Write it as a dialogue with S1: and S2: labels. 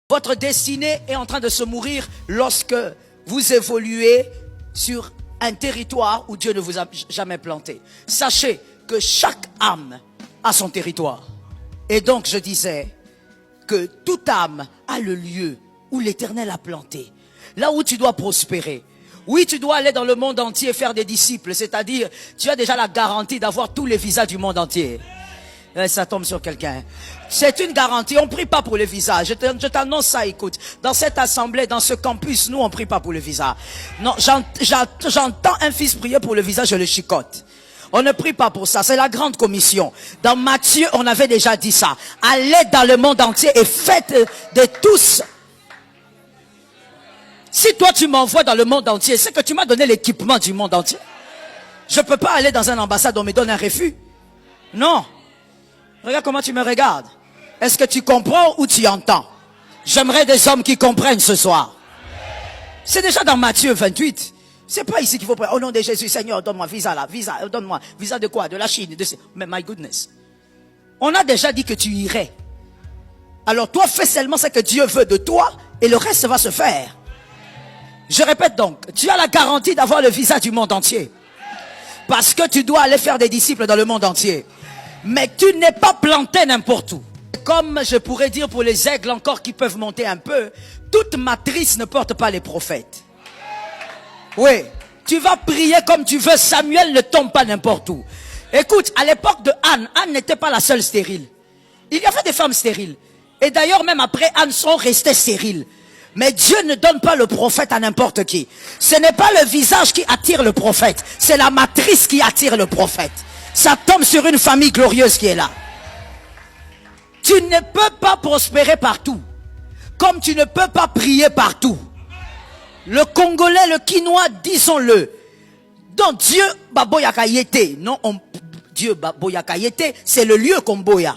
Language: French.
S1: Votre destinée est en train de se mourir lorsque vous évoluez sur un territoire où Dieu ne vous a jamais planté. Sachez que chaque âme a son territoire. Et donc je disais que toute âme a le lieu où l'Éternel a planté. Là où tu dois prospérer. Oui, tu dois aller dans le monde entier faire des disciples. C'est-à-dire, tu as déjà la garantie d'avoir tous les visas du monde entier. Ça tombe sur quelqu'un. C'est une garantie. On ne prie pas pour le visa. Je t'annonce ça, écoute. Dans cette assemblée, dans ce campus, nous, on ne prie pas pour le visa. Non, j'entends un fils prier pour le visa, je le chicote. On ne prie pas pour ça. C'est la grande commission. Dans Matthieu, on avait déjà dit ça. Allez dans le monde entier et faites de tous. Si toi, tu m'envoies dans le monde entier, c'est que tu m'as donné l'équipement du monde entier. Je ne peux pas aller dans une ambassade, on me donne un refus. Non. Regarde comment tu me regardes. Est-ce que tu comprends ou tu entends? J'aimerais des hommes qui comprennent ce soir. C'est déjà dans Matthieu 28. C'est pas ici qu'il faut prier. Au nom de Jésus, Seigneur, donne-moi visa là. Visa, donne-moi. Visa de quoi? De la Chine. Mais my goodness. On a déjà dit que tu irais. Alors toi, fais seulement ce que Dieu veut de toi et le reste va se faire. Je répète donc, tu as la garantie d'avoir le visa du monde entier. Parce que tu dois aller faire des disciples dans le monde entier. Mais tu n'es pas planté n'importe où. Comme je pourrais dire pour les aigles encore qui peuvent monter un peu, toute matrice ne porte pas les prophètes. Oui, tu vas prier comme tu veux, Samuel ne tombe pas n'importe où. Écoute, à l'époque de Anne, Anne n'était pas la seule stérile. Il y avait des femmes stériles. Et d'ailleurs, même après, Anne sont restées stériles. Mais Dieu ne donne pas le prophète à n'importe qui. Ce n'est pas le visage qui attire le prophète. C'est la matrice qui attire le prophète. Ça tombe sur une famille glorieuse qui est là. Tu ne peux pas prospérer partout. Comme tu ne peux pas prier partout. Le Congolais, le Quinois, disons-le. Donc Dieu, Baboya Kayete. Non, Dieu, Baboya Kayete, c'est le lieu qu'on boya.